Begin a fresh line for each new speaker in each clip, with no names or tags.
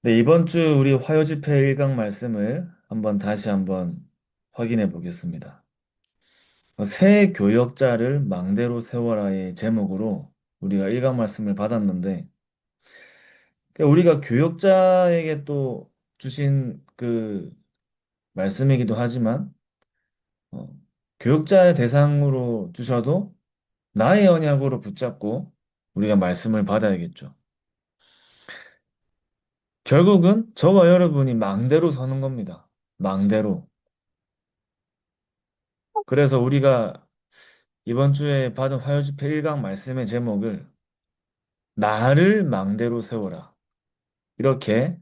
네, 이번 주 우리 화요집회 1강 말씀을 다시 한번 확인해 보겠습니다. 새 교역자를 망대로 세워라의 제목으로 우리가 1강 말씀을 받았는데, 우리가 교역자에게 또 주신 그 말씀이기도 하지만, 어, 교역자의 대상으로 주셔도 나의 언약으로 붙잡고 우리가 말씀을 받아야겠죠. 결국은 저와 여러분이 망대로 서는 겁니다. 망대로. 그래서 우리가 이번 주에 받은 화요집회 1강 말씀의 제목을 나를 망대로 세워라. 이렇게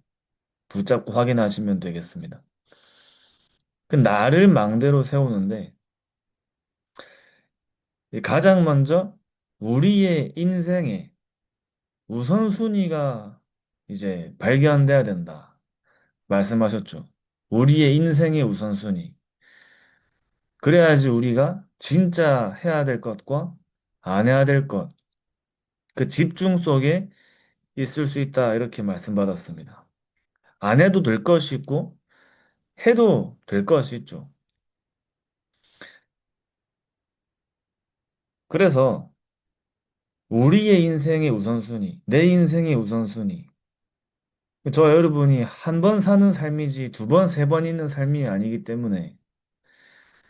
붙잡고 확인하시면 되겠습니다. 그 나를 망대로 세우는데 가장 먼저 우리의 인생에 우선순위가 이제 발견돼야 된다. 말씀하셨죠. 우리의 인생의 우선순위. 그래야지 우리가 진짜 해야 될 것과 안 해야 될 것, 그 집중 속에 있을 수 있다. 이렇게 말씀받았습니다. 안 해도 될 것이 있고, 해도 될 것이 있죠. 그래서 우리의 인생의 우선순위, 내 인생의 우선순위. 저와 여러분이 한 번 사는 삶이지 두 번, 세 번 있는 삶이 아니기 때문에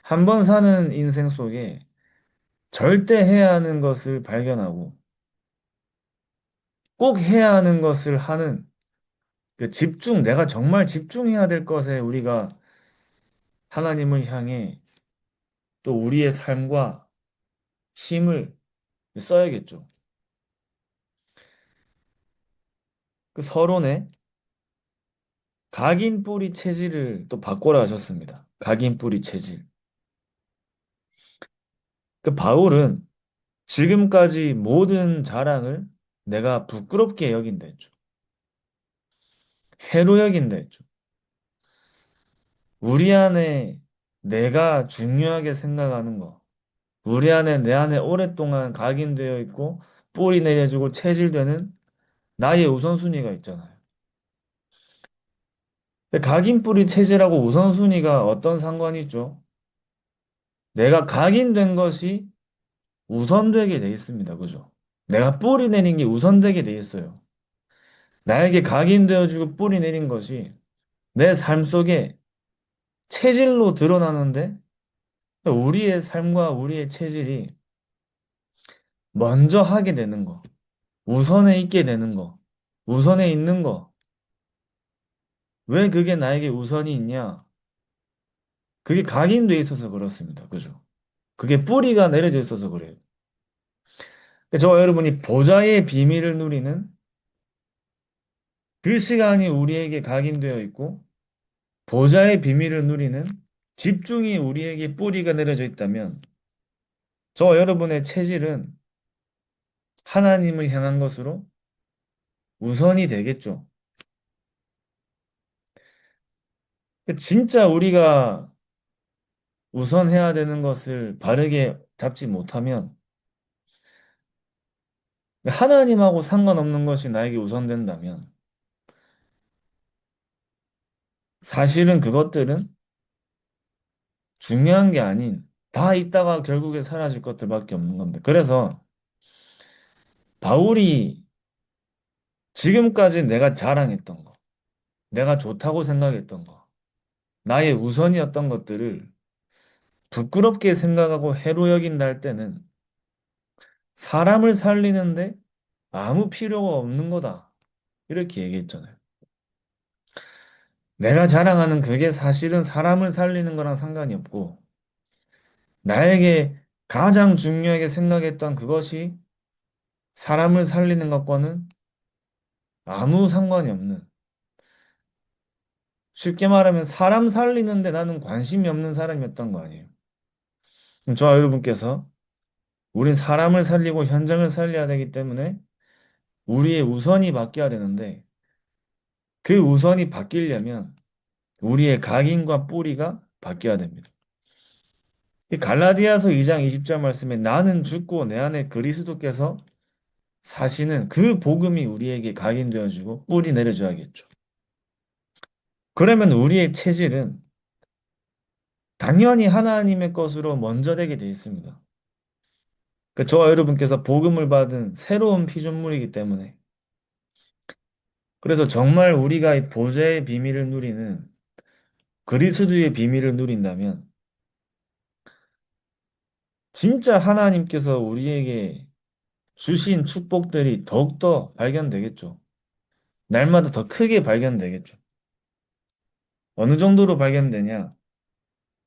한 번 사는 인생 속에 절대 해야 하는 것을 발견하고 꼭 해야 하는 것을 하는 그 집중, 내가 정말 집중해야 될 것에 우리가 하나님을 향해 또 우리의 삶과 힘을 써야겠죠. 그 서론에 각인 뿌리 체질을 또 바꿔라 하셨습니다. 각인 뿌리 체질. 그 바울은 지금까지 모든 자랑을 내가 부끄럽게 여긴다 했죠. 해로 여긴다 했죠. 우리 안에 내가 중요하게 생각하는 거, 우리 안에 내 안에 오랫동안 각인되어 있고 뿌리 내려주고 체질되는 나의 우선순위가 있잖아요. 근데 각인 뿌리 체질하고 우선순위가 어떤 상관이 있죠? 내가 각인된 것이 우선되게 돼 있습니다. 그죠? 내가 뿌리 내린 게 우선되게 돼 있어요. 나에게 각인되어지고 뿌리 내린 것이 내 삶 속에 체질로 드러나는데 우리의 삶과 우리의 체질이 먼저 하게 되는 거, 우선에 있게 되는 거, 우선에 있는 거. 왜 그게 나에게 우선이 있냐? 그게 각인돼 있어서 그렇습니다. 그죠? 그게 뿌리가 내려져 있어서 그래요. 저와 여러분이 보좌의 비밀을 누리는 그 시간이 우리에게 각인되어 있고 보좌의 비밀을 누리는 집중이 우리에게 뿌리가 내려져 있다면 저와 여러분의 체질은 하나님을 향한 것으로 우선이 되겠죠. 진짜 우리가 우선해야 되는 것을 바르게 잡지 못하면 하나님하고 상관없는 것이 나에게 우선된다면 사실은 그것들은 중요한 게 아닌 다 있다가 결국에 사라질 것들밖에 없는 겁니다. 그래서 바울이 지금까지 내가 자랑했던 거, 내가 좋다고 생각했던 거, 나의 우선이었던 것들을 부끄럽게 생각하고 해로 여긴다 할 때는 사람을 살리는데 아무 필요가 없는 거다. 이렇게 얘기했잖아요. 내가 자랑하는 그게 사실은 사람을 살리는 거랑 상관이 없고, 나에게 가장 중요하게 생각했던 그것이 사람을 살리는 것과는 아무 상관이 없는, 쉽게 말하면 사람 살리는데 나는 관심이 없는 사람이었던 거 아니에요. 그럼 저와 여러분께서 우린 사람을 살리고 현장을 살려야 되기 때문에 우리의 우선이 바뀌어야 되는데 그 우선이 바뀌려면 우리의 각인과 뿌리가 바뀌어야 됩니다. 이 갈라디아서 2장 20절 말씀에 나는 죽고 내 안에 그리스도께서 사시는 그 복음이 우리에게 각인되어지고 뿌리 내려줘야겠죠. 그러면 우리의 체질은 당연히 하나님의 것으로 먼저 되게 돼 있습니다. 저와 여러분께서 복음을 받은 새로운 피조물이기 때문에. 그래서 정말 우리가 이 보좌의 비밀을 누리는 그리스도의 비밀을 누린다면 진짜 하나님께서 우리에게 주신 축복들이 더욱더 발견되겠죠. 날마다 더 크게 발견되겠죠. 어느 정도로 발견되냐?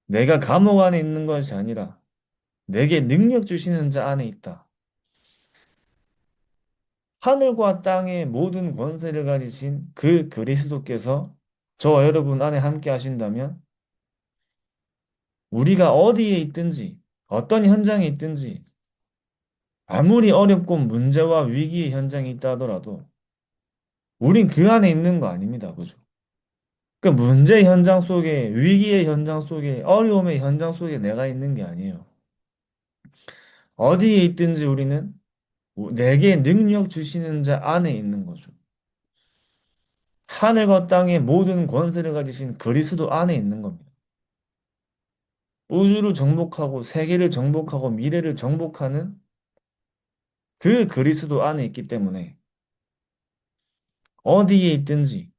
내가 감옥 안에 있는 것이 아니라 내게 능력 주시는 자 안에 있다. 하늘과 땅의 모든 권세를 가지신 그 그리스도께서 저와 여러분 안에 함께 하신다면 우리가 어디에 있든지 어떤 현장에 있든지 아무리 어렵고 문제와 위기의 현장이 있다 하더라도 우린 그 안에 있는 거 아닙니다. 그죠? 그 문제 현장 속에, 위기의 현장 속에, 어려움의 현장 속에 내가 있는 게 아니에요. 어디에 있든지 우리는 내게 능력 주시는 자 안에 있는 거죠. 하늘과 땅의 모든 권세를 가지신 그리스도 안에 있는 겁니다. 우주를 정복하고 세계를 정복하고 미래를 정복하는 그 그리스도 안에 있기 때문에 어디에 있든지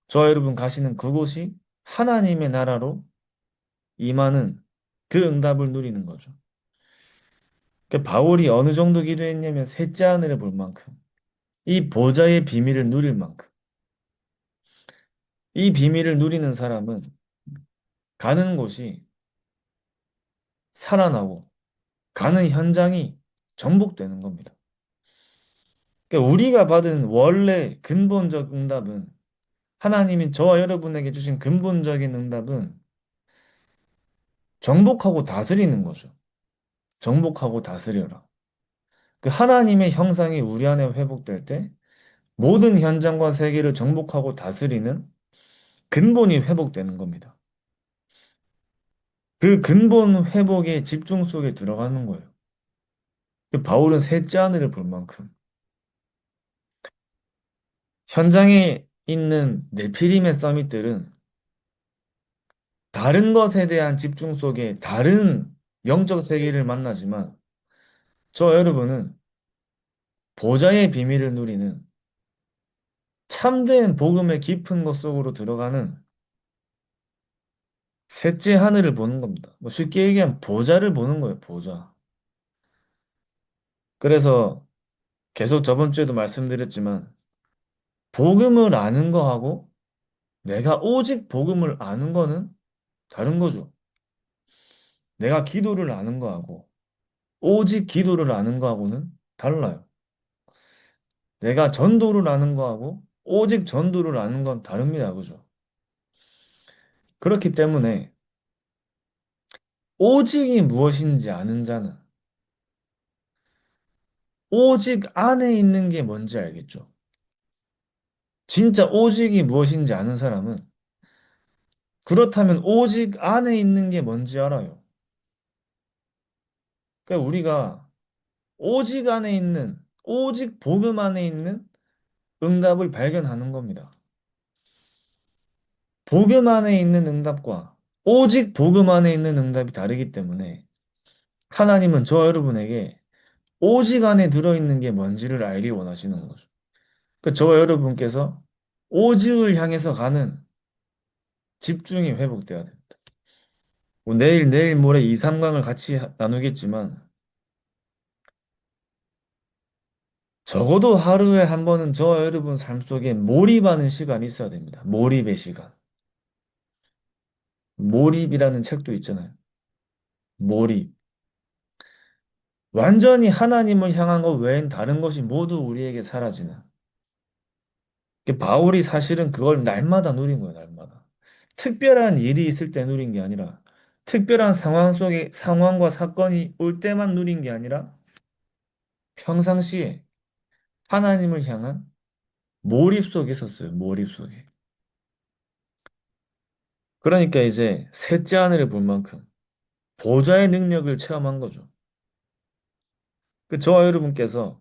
저 여러분 가시는 그곳이 하나님의 나라로 임하는 그 응답을 누리는 거죠. 바울이 어느 정도 기도했냐면 셋째 하늘을 볼 만큼 이 보좌의 비밀을 누릴 만큼 이 비밀을 누리는 사람은 가는 곳이 살아나고 가는 현장이 정복되는 겁니다. 우리가 받은 원래 근본적 응답은 하나님이 저와 여러분에게 주신 근본적인 응답은 정복하고 다스리는 거죠. 정복하고 다스려라. 그 하나님의 형상이 우리 안에 회복될 때 모든 현장과 세계를 정복하고 다스리는 근본이 회복되는 겁니다. 그 근본 회복의 집중 속에 들어가는 거예요. 바울은 셋째 하늘을 볼 만큼 현장에 있는 네피림의 서밋들은 다른 것에 대한 집중 속에 다른 영적 세계를 만나지만 저 여러분은 보좌의 비밀을 누리는 참된 복음의 깊은 것 속으로 들어가는 셋째 하늘을 보는 겁니다. 뭐 쉽게 얘기하면 보좌를 보는 거예요, 보좌. 그래서 계속 저번 주에도 말씀드렸지만 복음을 아는 거하고 내가 오직 복음을 아는 거는 다른 거죠. 내가 기도를 아는 거하고 오직 기도를 아는 거하고는 달라요. 내가 전도를 아는 거하고 오직 전도를 아는 건 다릅니다. 그죠? 그렇기 때문에 오직이 무엇인지 아는 자는 오직 안에 있는 게 뭔지 알겠죠? 진짜 오직이 무엇인지 아는 사람은 그렇다면 오직 안에 있는 게 뭔지 알아요. 그러니까 우리가 오직 안에 있는, 오직 복음 안에 있는 응답을 발견하는 겁니다. 복음 안에 있는 응답과 오직 복음 안에 있는 응답이 다르기 때문에 하나님은 저 여러분에게 오직 안에 들어있는 게 뭔지를 알기 원하시는 거죠. 저와 여러분께서 오직을 향해서 가는 집중이 회복돼야 됩니다. 뭐 내일 모레 2, 3강을 같이 나누겠지만 적어도 하루에 한 번은 저와 여러분 삶 속에 몰입하는 시간이 있어야 됩니다. 몰입의 시간. 몰입이라는 책도 있잖아요. 몰입. 완전히 하나님을 향한 것 외엔 다른 것이 모두 우리에게 사라지는. 바울이 사실은 그걸 날마다 누린 거예요, 날마다. 특별한 일이 있을 때 누린 게 아니라, 특별한 상황 속에, 상황과 사건이 올 때만 누린 게 아니라, 평상시에 하나님을 향한 몰입 속에 있었어요, 몰입 속에. 그러니까 이제 셋째 하늘을 볼 만큼 보좌의 능력을 체험한 거죠. 저와 여러분께서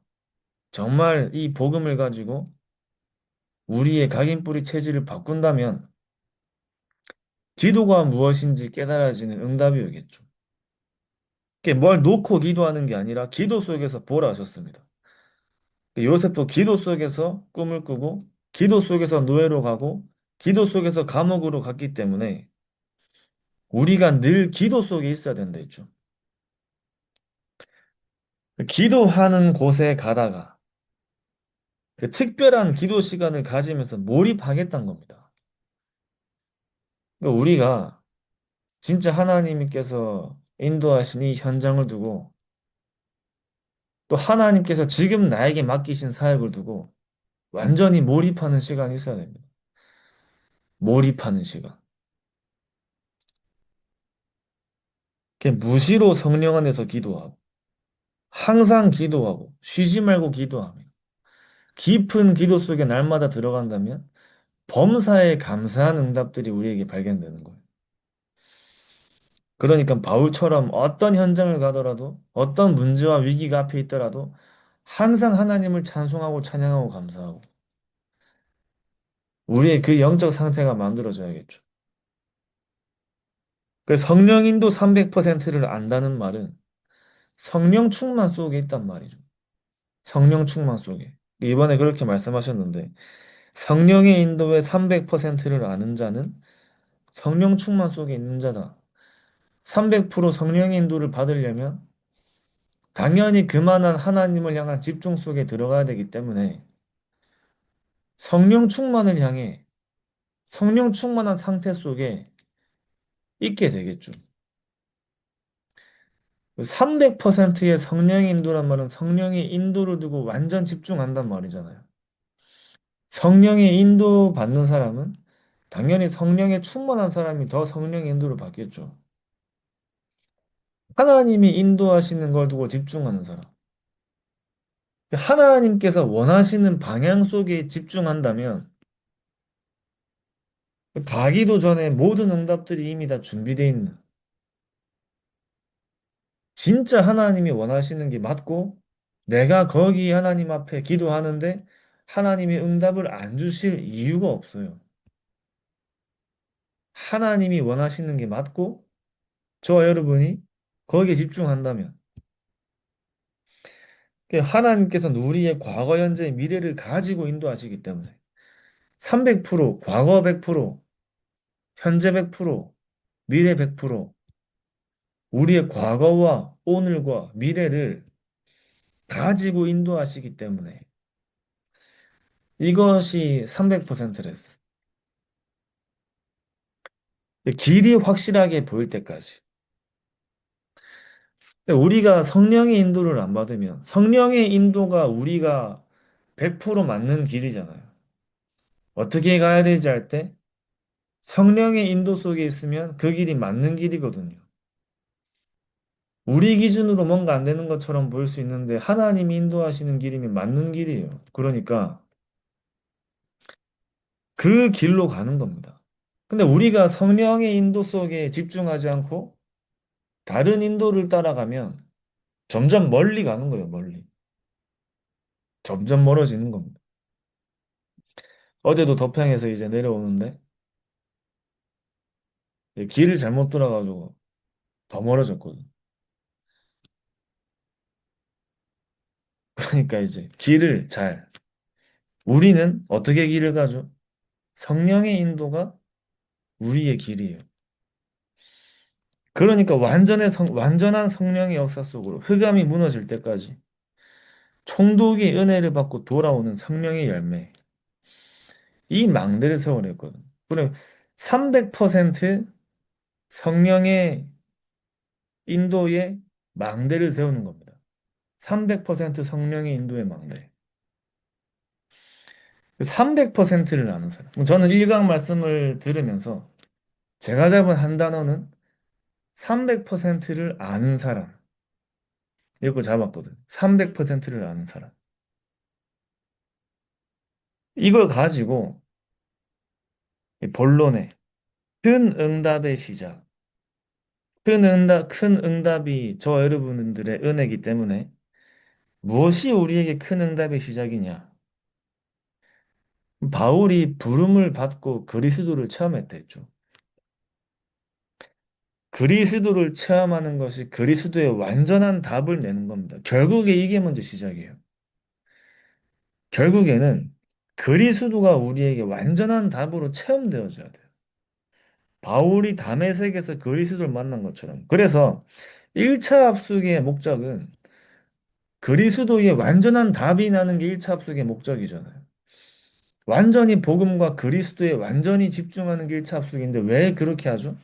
정말 이 복음을 가지고 우리의 각인뿌리 체질을 바꾼다면 기도가 무엇인지 깨달아지는 응답이 오겠죠. 그게 뭘 놓고 기도하는 게 아니라 기도 속에서 보라 하셨습니다. 요셉도 기도 속에서 꿈을 꾸고 기도 속에서 노예로 가고 기도 속에서 감옥으로 갔기 때문에 우리가 늘 기도 속에 있어야 된다 했죠. 기도하는 곳에 가다가 그 특별한 기도 시간을 가지면서 몰입하겠다는 겁니다. 그러니까 우리가 진짜 하나님께서 인도하신 이 현장을 두고 또 하나님께서 지금 나에게 맡기신 사역을 두고 완전히 몰입하는 시간이 있어야 됩니다. 몰입하는 시간. 그냥 무시로 성령 안에서 기도하고 항상 기도하고 쉬지 말고 기도하며 깊은 기도 속에 날마다 들어간다면 범사에 감사한 응답들이 우리에게 발견되는 거예요. 그러니까 바울처럼 어떤 현장을 가더라도 어떤 문제와 위기가 앞에 있더라도 항상 하나님을 찬송하고 찬양하고 감사하고 우리의 그 영적 상태가 만들어져야겠죠. 그 성령 인도 300%를 안다는 말은 성령 충만 속에 있단 말이죠. 성령 충만 속에. 이번에 그렇게 말씀하셨는데 성령의 인도의 300%를 아는 자는 성령 충만 속에 있는 자다. 300% 성령의 인도를 받으려면 당연히 그만한 하나님을 향한 집중 속에 들어가야 되기 때문에 성령 충만을 향해 성령 충만한 상태 속에 있게 되겠죠. 300%의 성령의 인도란 말은 성령의 인도를 두고 완전 집중한단 말이잖아요. 성령의 인도 받는 사람은 당연히 성령에 충만한 사람이 더 성령의 인도를 받겠죠. 하나님이 인도하시는 걸 두고 집중하는 사람. 하나님께서 원하시는 방향 속에 집중한다면 가기도 전에 모든 응답들이 이미 다 준비되어 있는 진짜 하나님이 원하시는 게 맞고 내가 거기 하나님 앞에 기도하는데 하나님이 응답을 안 주실 이유가 없어요. 하나님이 원하시는 게 맞고 저와 여러분이 거기에 집중한다면 하나님께서는 우리의 과거, 현재, 미래를 가지고 인도하시기 때문에 300%, 과거 100%, 현재 100%, 미래 100%, 우리의 과거와 오늘과 미래를 가지고 인도하시기 때문에 이것이 300%랬어. 길이 확실하게 보일 때까지. 우리가 성령의 인도를 안 받으면 성령의 인도가 우리가 100% 맞는 길이잖아요. 어떻게 가야 되지 할 때 성령의 인도 속에 있으면 그 길이 맞는 길이거든요. 우리 기준으로 뭔가 안 되는 것처럼 보일 수 있는데 하나님이 인도하시는 길이면 맞는 길이에요. 그러니까 그 길로 가는 겁니다. 근데 우리가 성령의 인도 속에 집중하지 않고 다른 인도를 따라가면 점점 멀리 가는 거예요, 멀리. 점점 멀어지는 겁니다. 어제도 덕평에서 이제 내려오는데 길을 잘못 돌아가지고 더 멀어졌거든. 그러니까 이제 길을 잘, 우리는 어떻게 길을 가죠? 성령의 인도가 우리의 길이에요. 그러니까 완전한 성령의 역사 속으로 흑암이 무너질 때까지 총독이 은혜를 받고 돌아오는 성령의 열매. 이 망대를 세워냈거든. 그럼 300% 성령의 인도의 망대를 세우는 겁니다. 300% 성령의 인도의 망대. 300%를 아는 사람. 저는 일강 말씀을 들으면서 제가 잡은 한 단어는 300%를 아는 사람. 이걸 잡았거든. 300%를 아는 사람. 이걸 가지고 이 본론에 큰 응답의 시작. 큰 응답이 저 여러분들의 은혜이기 때문에 무엇이 우리에게 큰 응답의 시작이냐? 바울이 부름을 받고 그리스도를 체험했다 했죠. 그리스도를 체험하는 것이 그리스도의 완전한 답을 내는 겁니다. 결국에 이게 먼저 시작이에요. 결국에는 그리스도가 우리에게 완전한 답으로 체험되어져야 돼요. 바울이 담에색에서 그리스도를 만난 것처럼. 그래서 1차 합숙의 목적은 그리스도의 완전한 답이 나는 게 1차 합숙의 목적이잖아요. 완전히 복음과 그리스도에 완전히 집중하는 게 1차 합숙인데 왜 그렇게 하죠?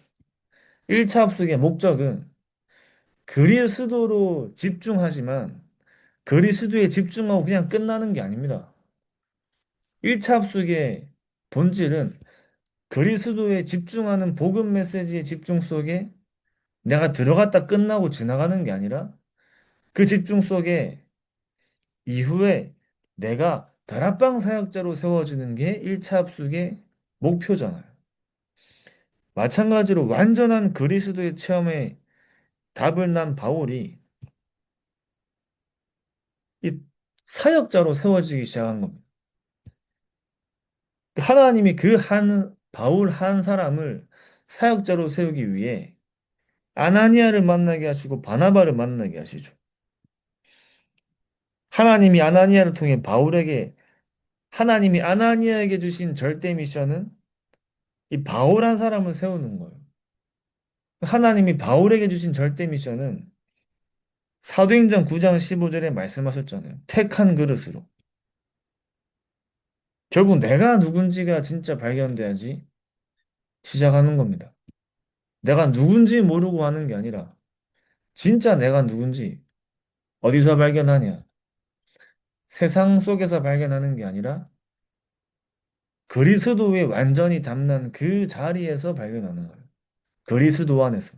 1차 합숙의 목적은 그리스도로 집중하지만 그리스도에 집중하고 그냥 끝나는 게 아닙니다. 1차 합숙의 본질은 그리스도에 집중하는 복음 메시지의 집중 속에 내가 들어갔다 끝나고 지나가는 게 아니라 그 집중 속에 이후에 내가 다락방 사역자로 세워지는 게 1차 합숙의 목표잖아요. 마찬가지로 완전한 그리스도의 체험에 답을 난 바울이 이 사역자로 세워지기 시작한 겁니다. 하나님이 그 한 바울 한 사람을 사역자로 세우기 위해 아나니아를 만나게 하시고 바나바를 만나게 하시죠. 하나님이 아나니아를 통해 바울에게 하나님이 아나니아에게 주신 절대 미션은 이 바울 한 사람을 세우는 거예요. 하나님이 바울에게 주신 절대 미션은 사도행전 9장 15절에 말씀하셨잖아요. 택한 그릇으로. 결국 내가 누군지가 진짜 발견돼야지 시작하는 겁니다. 내가 누군지 모르고 하는 게 아니라 진짜 내가 누군지 어디서 발견하냐? 세상 속에서 발견하는 게 아니라 그리스도에 완전히 담는 그 자리에서 발견하는 거예요. 그리스도 안에서.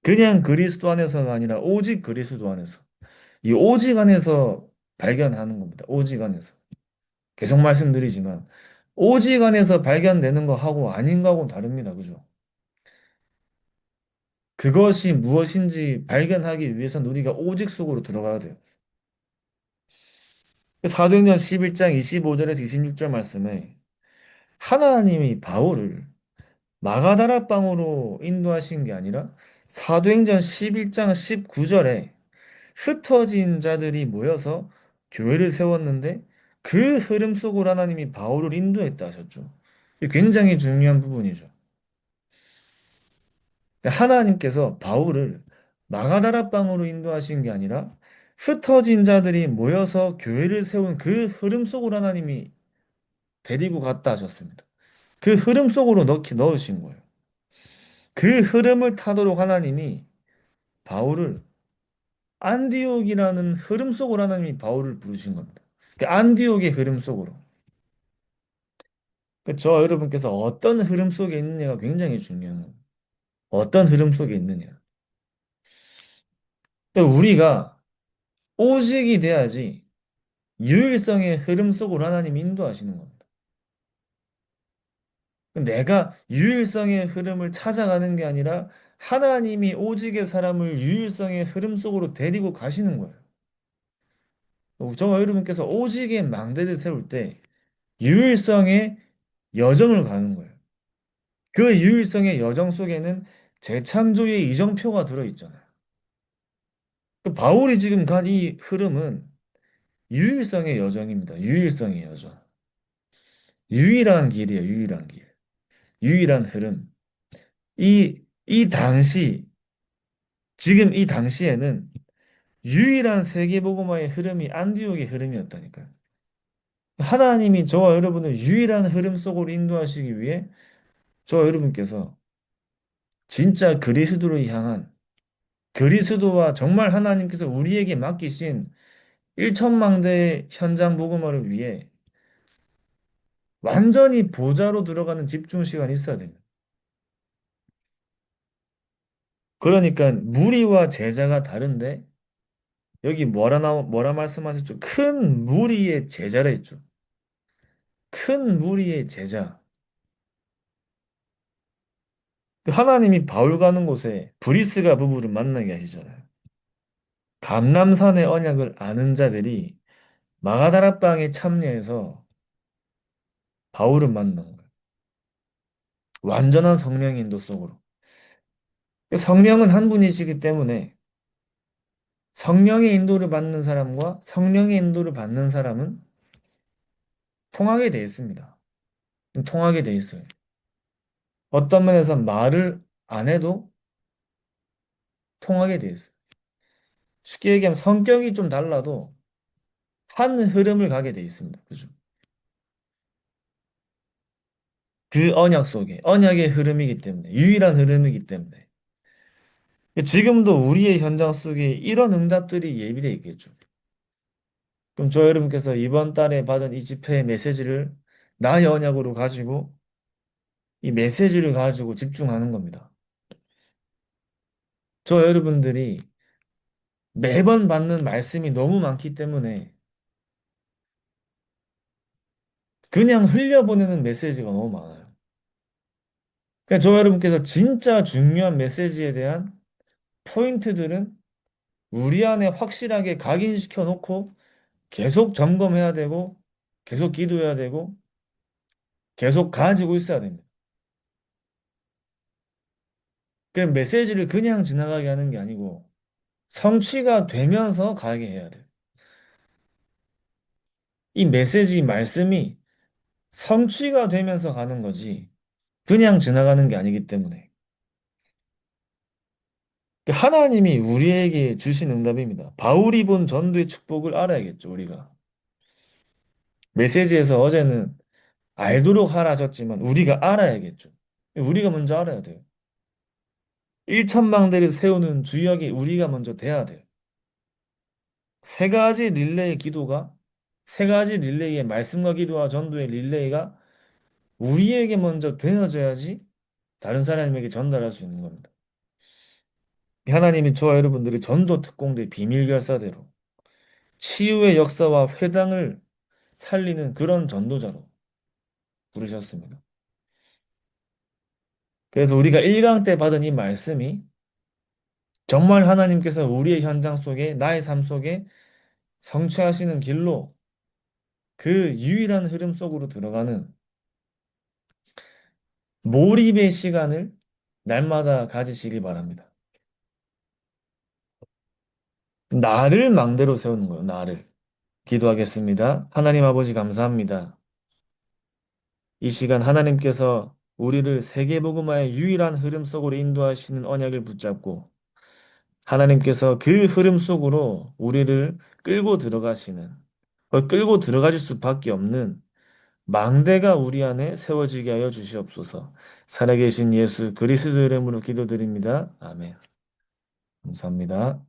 그냥 그리스도 안에서가 아니라 오직 그리스도 안에서. 이 오직 안에서 발견하는 겁니다. 오직 안에서. 계속 말씀드리지만 오직 안에서 발견되는 거하고 아닌 거하고는 다릅니다. 그죠? 그것이 무엇인지 발견하기 위해서는 우리가 오직 속으로 들어가야 돼요. 사도행전 11장 25절에서 26절 말씀에 하나님이 바울을 마가다라 방으로 인도하신 게 아니라 사도행전 11장 19절에 흩어진 자들이 모여서 교회를 세웠는데 그 흐름 속으로 하나님이 바울을 인도했다 하셨죠. 이게 굉장히 중요한 부분이죠. 하나님께서 바울을 마가다라 방으로 인도하신 게 아니라 흩어진 자들이 모여서 교회를 세운 그 흐름 속으로 하나님이 데리고 갔다 하셨습니다. 그 흐름 속으로 넣으신 거예요. 그 흐름을 타도록 하나님이 바울을 안디옥이라는 흐름 속으로 하나님이 바울을 부르신 겁니다. 그 안디옥의 흐름 속으로. 저 여러분께서 어떤 흐름 속에 있느냐가 굉장히 중요한 거예요. 어떤 흐름 속에 있느냐. 우리가 오직이 돼야지 유일성의 흐름 속으로 하나님이 인도하시는 겁니다. 내가 유일성의 흐름을 찾아가는 게 아니라 하나님이 오직의 사람을 유일성의 흐름 속으로 데리고 가시는 거예요. 저와 여러분께서 오직의 망대를 세울 때 유일성의 여정을 가는 거예요. 그 유일성의 여정 속에는 재창조의 이정표가 들어있잖아요. 바울이 지금 간 이 흐름은 유일성의 여정입니다. 유일성의 여정. 유일한 길이에요. 유일한 길. 유일한 흐름. 이 당시, 지금 이 당시에는 유일한 세계복음화의 흐름이 안디옥의 흐름이었다니까요. 하나님이 저와 여러분을 유일한 흐름 속으로 인도하시기 위해 저와 여러분께서 진짜 그리스도를 향한 그리스도와 정말 하나님께서 우리에게 맡기신 일천망대의 현장 복음화를 위해 완전히 보좌로 들어가는 집중 시간이 있어야 됩니다. 그러니까 무리와 제자가 다른데 여기 뭐라 말씀하셨죠? 큰 무리의 제자라 했죠. 큰 무리의 제자. 하나님이 바울 가는 곳에 브리스가 부부를 만나게 하시잖아요. 감람산의 언약을 아는 자들이 마가다락방에 참여해서 바울을 만난 거예요. 완전한 성령의 인도 속으로. 성령은 한 분이시기 때문에 성령의 인도를 받는 사람과 성령의 인도를 받는 사람은 통하게 돼 있습니다. 통하게 돼 있어요. 어떤 면에서 말을 안 해도 통하게 돼 있어요. 쉽게 얘기하면 성격이 좀 달라도 한 흐름을 가게 돼 있습니다. 그죠? 그 언약 속에, 언약의 흐름이기 때문에, 유일한 흐름이기 때문에. 지금도 우리의 현장 속에 이런 응답들이 예비되어 있겠죠. 그럼 저 여러분께서 이번 달에 받은 이 집회의 메시지를 나의 언약으로 가지고 이 메시지를 가지고 집중하는 겁니다. 저 여러분들이 매번 받는 말씀이 너무 많기 때문에 그냥 흘려보내는 메시지가 너무 많아요. 그러니까 저 여러분께서 진짜 중요한 메시지에 대한 포인트들은 우리 안에 확실하게 각인시켜 놓고 계속 점검해야 되고 계속 기도해야 되고 계속 가지고 있어야 됩니다. 그 메시지를 그냥 지나가게 하는 게 아니고 성취가 되면서 가게 해야 돼요. 이 메시지, 이 말씀이 성취가 되면서 가는 거지 그냥 지나가는 게 아니기 때문에 하나님이 우리에게 주신 응답입니다. 바울이 본 전도의 축복을 알아야겠죠, 우리가. 메시지에서 어제는 알도록 하라 하셨지만 우리가 알아야겠죠. 우리가 먼저 알아야 돼요. 일천망대를 세우는 주역이 우리가 먼저 돼야 돼요. 세 가지 릴레이 기도가 세 가지 릴레이의 말씀과 기도와 전도의 릴레이가 우리에게 먼저 되어져야지 다른 사람에게 전달할 수 있는 겁니다. 하나님이 저와 여러분들이 전도 특공대 비밀 결사대로 치유의 역사와 회당을 살리는 그런 전도자로 부르셨습니다. 그래서 우리가 1강 때 받은 이 말씀이 정말 하나님께서 우리의 현장 속에 나의 삶 속에 성취하시는 길로 그 유일한 흐름 속으로 들어가는 몰입의 시간을 날마다 가지시기 바랍니다. 나를 망대로 세우는 거예요, 나를. 기도하겠습니다. 하나님 아버지 감사합니다. 이 시간 하나님께서 우리를 세계복음화의 유일한 흐름 속으로 인도하시는 언약을 붙잡고 하나님께서 그 흐름 속으로 우리를 끌고 들어가시는, 끌고 들어가실 수밖에 없는 망대가 우리 안에 세워지게 하여 주시옵소서. 살아계신 예수 그리스도 이름으로 기도드립니다. 아멘. 감사합니다.